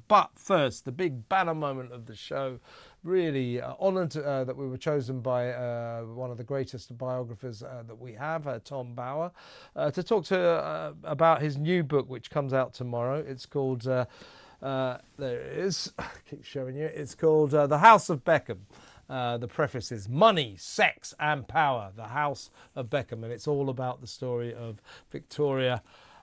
But first, the big banner moment of the show. Really honoured that we were chosen by one of the greatest biographers that we have, Tom Bower, to talk to about his new book, which comes out tomorrow. It's called, there it is, I keep showing you, it's called The House of Beckham. The preface is Money, Sex and Power, The House of Beckham. And it's all about the story of Victoria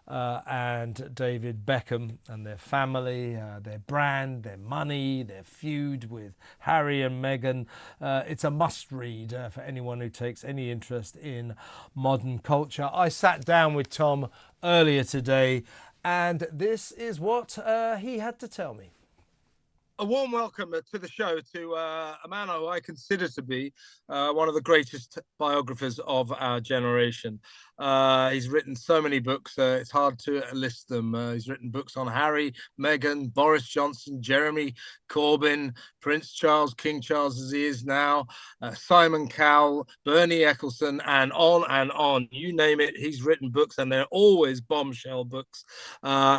and David Beckham and their family, their brand, their money, their feud with Harry and Meghan. It's a must read for anyone who takes any interest in modern culture. I sat down with Tom earlier today, and this is what he had to tell me. A warm welcome to the show to a man who I consider to be one of the greatest biographers of our generation. He's written so many books, it's hard to list them. He's written books on Harry, Meghan, Boris Johnson, Jeremy Corbyn, Prince Charles, King Charles as he is now, Simon Cowell, Bernie Ecclestone, and on and on. You name it, he's written books, and they're always bombshell books.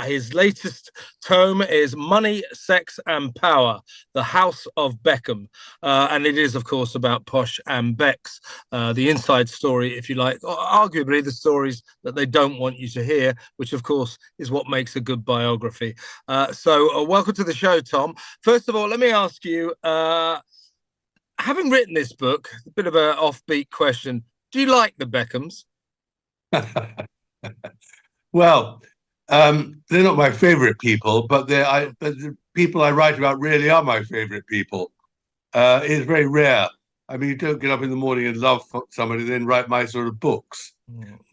His latest tome is Money, Sex and Power, The House of Beckham. And it is, of course, about Posh and Becks, the inside story, if you like, arguably the stories that they don't want you to hear, which, of course, is what makes a good biography. So welcome to the show, Tom. First of all, let me ask you, having written this book, a bit of an offbeat question, do you like the Beckhams? Well, they're not my favorite people, but the people I write about really are my favorite people. It's very rare. I mean, you don't get up in the morning and love somebody, then write my sort of books.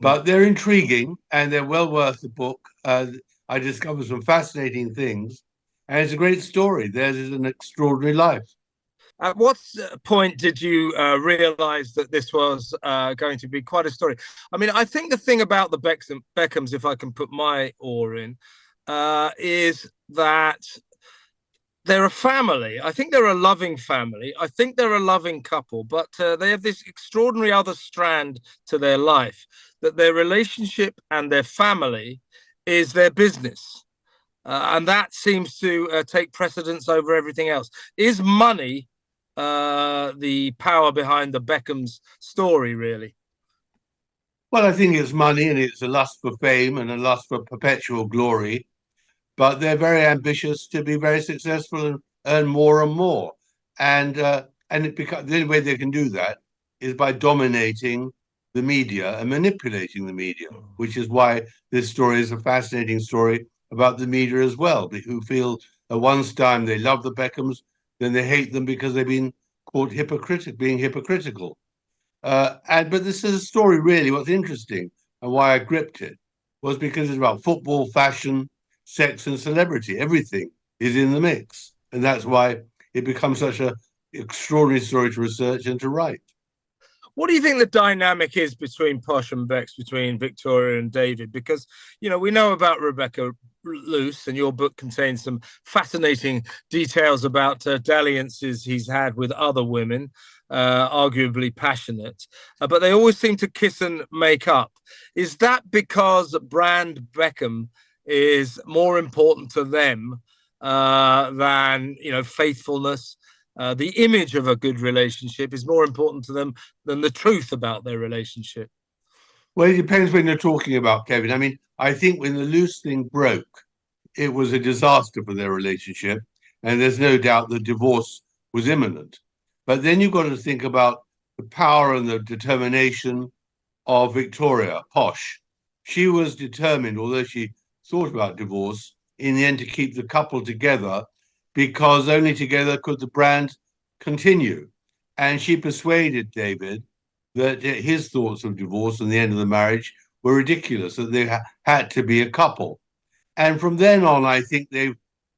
But they're intriguing and they're well worth the book. I discovered some fascinating things, and it's a great story. Theirs is an extraordinary life. At what point did you realize that this was going to be quite a story? I mean, I think the thing about the Beckhams, if I can put my oar in, is that they're a family. I think they're a loving family. I think they're a loving couple, but they have this extraordinary other strand to their life, that their relationship and their family is their business. And that seems to take precedence over everything else. Is money the power behind the Beckham's story, really? Well, I think it's money and it's a lust for fame and a lust for perpetual glory, but they're very ambitious to be very successful and earn more and more. And the only way they can do that is by dominating the media and manipulating the media, which is why this story is a fascinating story about the media as well, who feel at one time they love the Beckhams, then they hate them because they've been caught being hypocritical. But this is a story, really, what's interesting and why I gripped it was because it's about football, fashion, sex and celebrity. Everything is in the mix. And that's why it becomes such an extraordinary story to research and to write. What do you think the dynamic is between Posh and Becks, between Victoria and David? Because, you know, we know about Rebecca Luce, and your book contains some fascinating details about dalliances he's had with other women, arguably passionate, but they always seem to kiss and make up. Is that because brand Beckham is more important to them than, you know, faithfulness? The image of a good relationship is more important to them than the truth about their relationship. Well, it depends when you're talking about, Kevin. I mean, I think when the loose thing broke, it was a disaster for their relationship. And there's no doubt the divorce was imminent. But then you've got to think about the power and the determination of Victoria, Posh. She was determined, although she thought about divorce, in the end to keep the couple together, because only together could the brand continue. And she persuaded David that his thoughts of divorce and the end of the marriage were ridiculous, that they had to be a couple. And from then on, I think they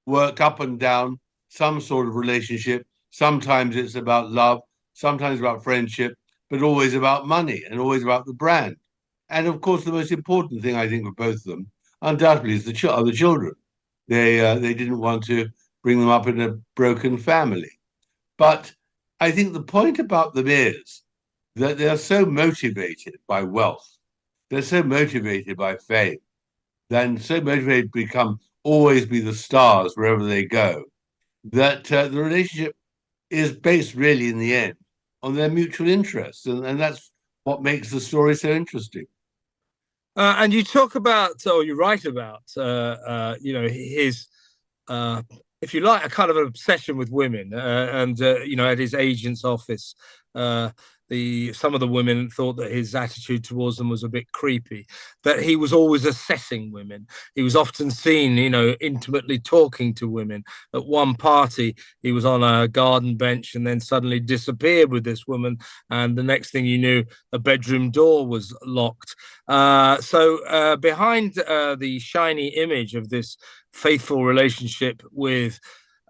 worked up and down some sort of relationship. Sometimes it's about love, sometimes about friendship, but always about money and always about the brand. And of course, the most important thing I think for both of them, undoubtedly, is the children. They didn't want to bring them up in a broken family. But I think the point about them is that they're so motivated by wealth, they're so motivated by fame, then so motivated to become always be the stars wherever they go, that the relationship is based really in the end on their mutual interests. And that's what makes the story so interesting. And you talk about, or you write about, his, if you like, a kind of an obsession with women. And at his agent's office, some of the women thought that his attitude towards them was a bit creepy. That he was always assessing women. He was often seen, intimately talking to women. At one party, he was on a garden bench and then suddenly disappeared with this woman. And the next thing you knew, a bedroom door was locked. So behind the shiny image of this faithful relationship with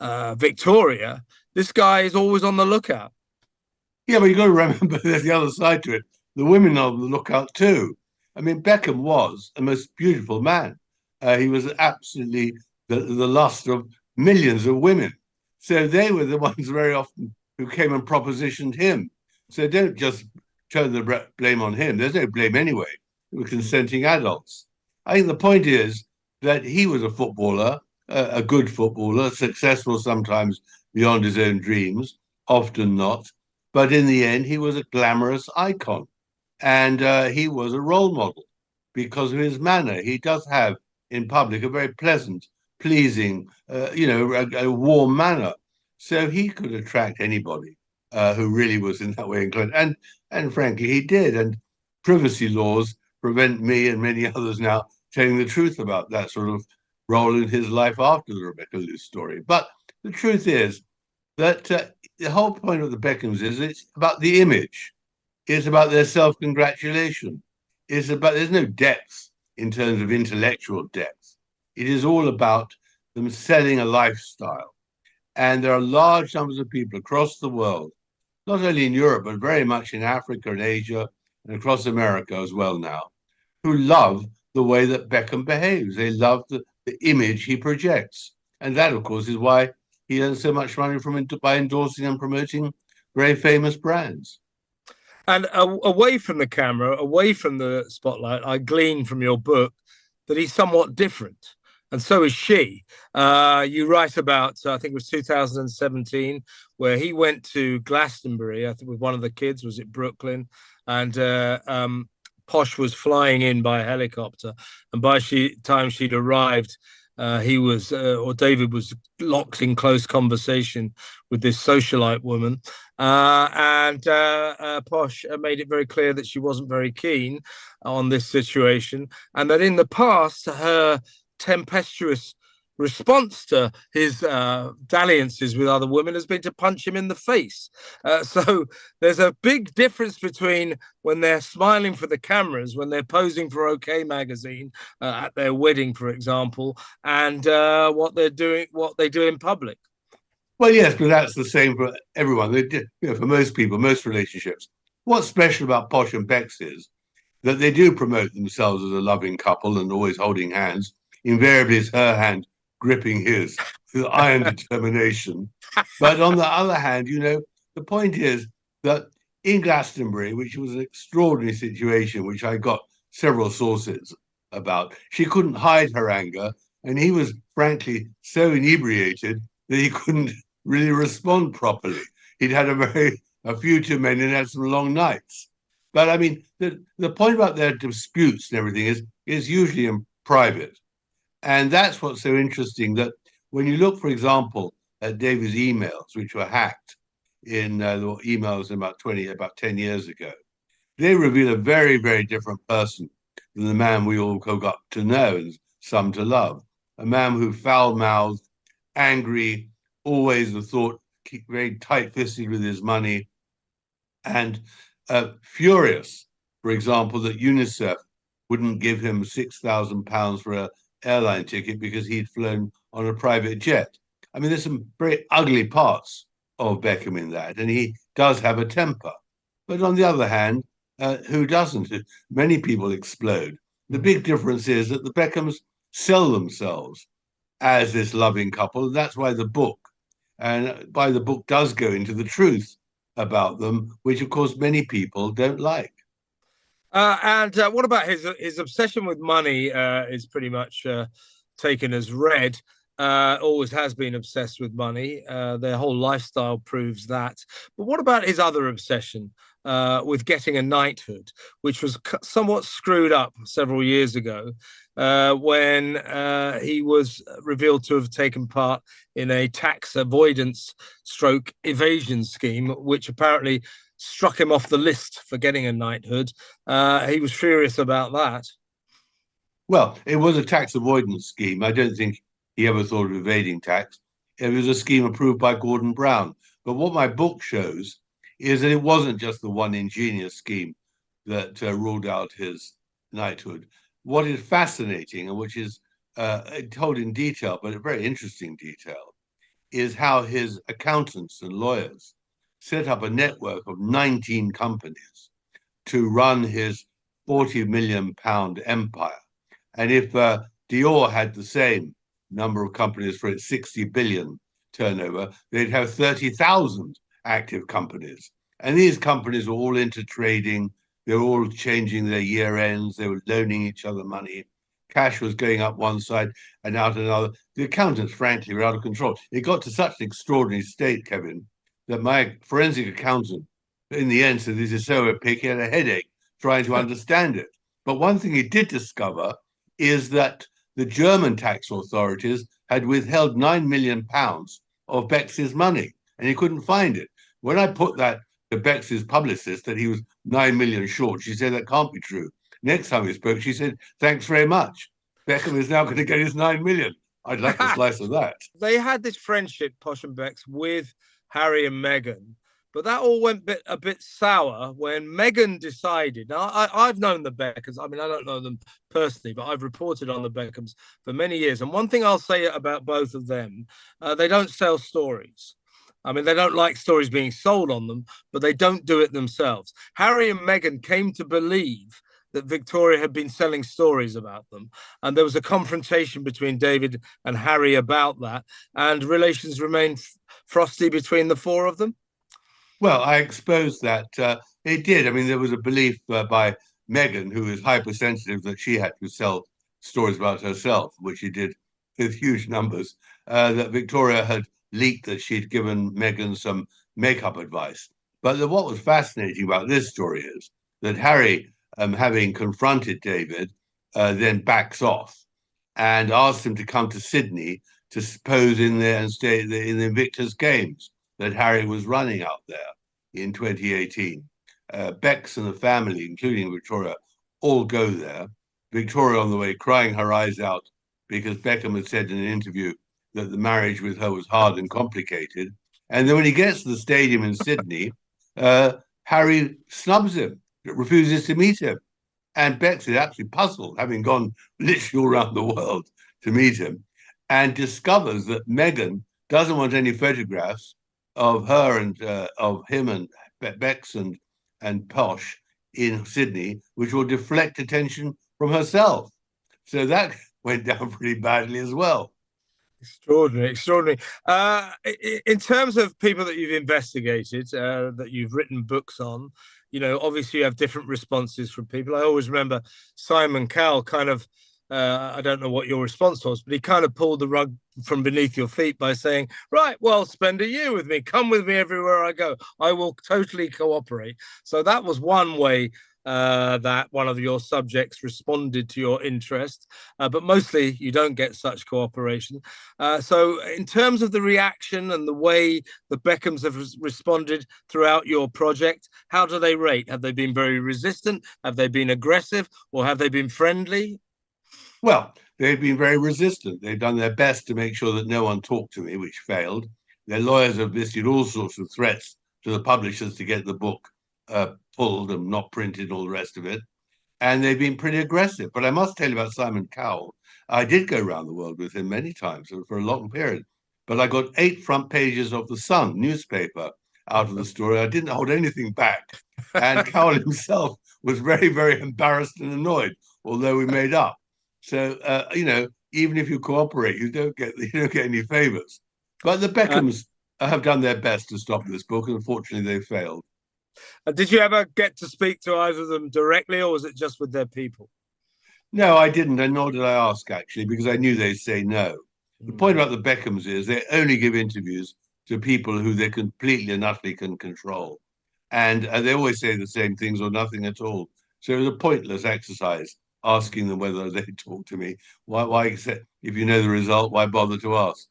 Victoria, this guy is always on the lookout. Yeah, but you've got to remember there's the other side to it. The women are on the lookout too. I mean, Beckham was a most beautiful man. He was absolutely the lust of millions of women. So they were the ones very often who came and propositioned him. So don't just turn the blame on him. There's no blame anyway. They were consenting adults. I think the point is that he was a footballer, a good footballer, successful sometimes beyond his own dreams, often not. But in the end, he was a glamorous icon, and he was a role model because of his manner. He does have in public a very pleasant, pleasing, a warm manner. So he could attract anybody who really was in that way inclined. And frankly, he did. And privacy laws prevent me and many others now telling the truth about that sort of role in his life after the Rebecca Loose story. But the truth is that the whole point of the Beckhams is it's about the image. It's about their self-congratulation. It's about, there's no depth in terms of intellectual depth. It is all about them selling a lifestyle. And there are large numbers of people across the world, not only in Europe, but very much in Africa and Asia and across America as well now, who love the way that Beckham behaves. They love the image he projects. And that, of course, is why he earns so much money by endorsing and promoting very famous brands. And away from the camera, away from the spotlight, I glean from your book that he's somewhat different. And so is she. You write about, I think it was 2017, where he went to Glastonbury, I think with one of the kids, was it Brooklyn? And Posh was flying in by a helicopter. And by the time she'd arrived, David was locked in close conversation with this socialite woman. And Posh made it very clear that she wasn't very keen on this situation. And that in the past, her tempestuous response to his dalliances with other women has been to punch him in the face. So there's a big difference between when they're smiling for the cameras, when they're posing for OK magazine at their wedding, for example, and what they do in public. Well, yes, but that's the same for everyone. For most people, most relationships. What's special about Posh and Becks is that they do promote themselves as a loving couple and always holding hands. Invariably, it's her hand gripping his with iron determination. But on the other hand, the point is that in Glastonbury, which was an extraordinary situation, which I got several sources about, she couldn't hide her anger. And he was frankly so inebriated that he couldn't really respond properly. He'd had a few too many and had some long nights. But I mean, the point about their disputes and everything is usually in private. And that's what's so interesting, that when you look, for example, at David's emails, which were hacked in the emails about 10 years ago, they reveal a very, very different person than the man we all got to know and some to love. A man who foul-mouthed, angry, always the thought, very tight-fisted with his money, and furious, for example, that UNICEF wouldn't give him £6,000 for an airline ticket because he'd flown on a private jet. I mean, there's some very ugly parts of Beckham in that, and he does have a temper. But on the other hand, who doesn't? Many people explode. The big difference is that the Beckhams sell themselves as this loving couple. That's why the book does go into the truth about them, which of course many people don't like. And what about his obsession with money? Is pretty much taken as read, always has been obsessed with money. Their whole lifestyle proves that. But what about his other obsession with getting a knighthood, which was somewhat screwed up several years ago when he was revealed to have taken part in a tax avoidance stroke evasion scheme, which apparently struck him off the list for getting a knighthood. He was furious about that. Well, it was a tax avoidance scheme. I don't think he ever thought of evading tax. It was a scheme approved by Gordon Brown. But what my book shows is that it wasn't just the one ingenious scheme that ruled out his knighthood. What is fascinating, and which is told in detail, but a very interesting detail, is how his accountants and lawyers set up a network of 19 companies to run his 40 million pound empire. And if Dior had the same number of companies for its 60 billion turnover, they'd have 30,000 active companies. And these companies were all intertrading. They were all changing their year ends. They were loaning each other money. Cash was going up one side and out another. The accountants, frankly, were out of control. It got to such an extraordinary state, Kevin, that my forensic accountant, in the end, said this is so opaque, he had a headache trying to understand it. But one thing he did discover is that the German tax authorities had withheld £9 million of Becks's money, and he couldn't find it. When I put that to Becks's publicist, that he was 9 million short, she said that can't be true. Next time we spoke, she said, thanks very much. Beckham is now going to get his 9 million. I'd like a slice of that. They had this friendship, Posh and Becks, with Harry and Meghan, but that all went a bit sour when Meghan decided. Now, I've known the Beckhams. I mean, I don't know them personally, but I've reported on the Beckhams for many years. And one thing I'll say about both of them, they don't sell stories. I mean, they don't like stories being sold on them, but they don't do it themselves. Harry and Meghan came to believe that Victoria had been selling stories about them. And there was a confrontation between David and Harry about that. And relations remained frosty between the four of them. Well, I exposed that. It did. I mean, there was a belief by Meghan, who is hypersensitive, that she had to sell stories about herself, which she did with huge numbers, that Victoria had leaked that she'd given Meghan some makeup advice. But what was fascinating about this story is that Harry, having confronted David, then backs off and asks him to come to Sydney to pose in there and stay in the Invictus Games that Harry was running out there in 2018. Becks and the family, including Victoria, all go there. Victoria on the way crying her eyes out because Beckham had said in an interview that the marriage with her was hard and complicated. And then when he gets to the stadium in Sydney, Harry snubs him, refuses to meet him. And Becks is absolutely puzzled, having gone literally all around the world to meet him, and discovers that Meghan doesn't want any photographs of her and of him and Becks and Posh in Sydney, which will deflect attention from herself. So that went down pretty badly as well. Extraordinary, extraordinary. In terms of people that you've investigated, that you've written books on, you know, obviously you have different responses from people. I always remember Simon Cowell kind of, I don't know what your response was, but he kind of pulled the rug from beneath your feet by saying, right, well, spend a year with me. Come with me everywhere I go. I will totally cooperate. So that was one way that one of your subjects responded to your interest, but mostly you don't get such cooperation. So in terms of the reaction and the way the Beckhams have responded throughout your project, how do they rate? Have they been very resistant? Have they been aggressive? Or have they been friendly? Well, they've been very resistant. They've done their best to make sure that no one talked to me, which failed. Their lawyers have issued all sorts of threats to the publishers to get the book pulled and not printed and all the rest of it. And they've been pretty aggressive. But I must tell you about Simon Cowell. I did go around the world with him many times for a long period. But I got 8 front pages of the Sun newspaper out of the story. I didn't hold anything back. And Cowell himself was very, very embarrassed and annoyed, although we made up. So, you know, even if you cooperate, you don't get any favors. But the Beckhams have done their best to stop this book, and unfortunately they failed. Did you ever get to speak to either of them directly, or was it just with their people? No, I didn't, and nor did I ask, actually, because I knew they'd say no. The point about the Beckhams is they only give interviews to people who they completely and utterly can control. And they always say the same things or nothing at all. So it was a pointless exercise asking them whether they talk to me. Why, if you know the result, why bother to ask?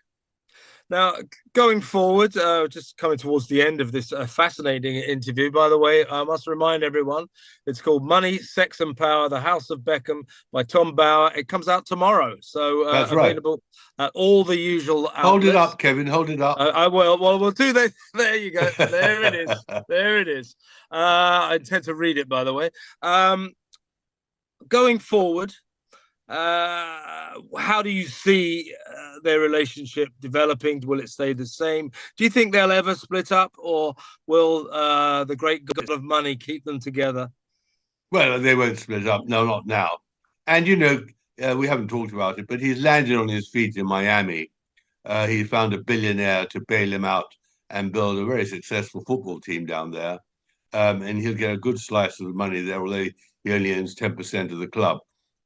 Now, going forward, just coming towards the end of this fascinating interview, by the way, I must remind everyone it's called Money, Sex and Power, The House of Beckham by Tom Bower. It comes out tomorrow. So That's right. available at all the usual outlets. Hold it up, Kevin. Hold it up. I will. Well, we'll do that. There you go. There it is. There it is. I intend to read it, by the way. Going forward, how do you see their relationship developing? Will it stay the same? Do you think they'll ever split up, or will the great god of money keep them together? Well, they won't split up. No, not now. And we haven't talked about it, but he's landed on his feet in Miami. He found a billionaire to bail him out and build a very successful football team down there. And he'll get a good slice of the money there, although he only owns 10% of the club.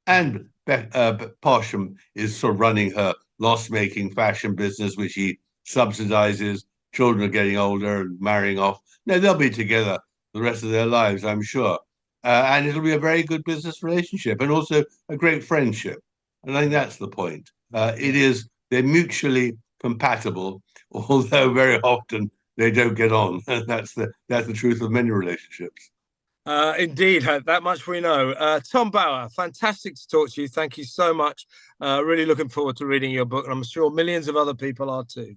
And Posh is sort of running her loss-making fashion business, which he subsidizes. Children are getting older and marrying off. No, they'll be together the rest of their lives, I'm sure. And it'll be a very good business relationship and also a great friendship. And I think that's the point. They're mutually compatible, although very often they don't get on. That's the truth of many relationships. Indeed, that much we know. Tom Bower, fantastic to talk to you. Thank you so much. Really looking forward to reading your book, and I'm sure millions of other people are too.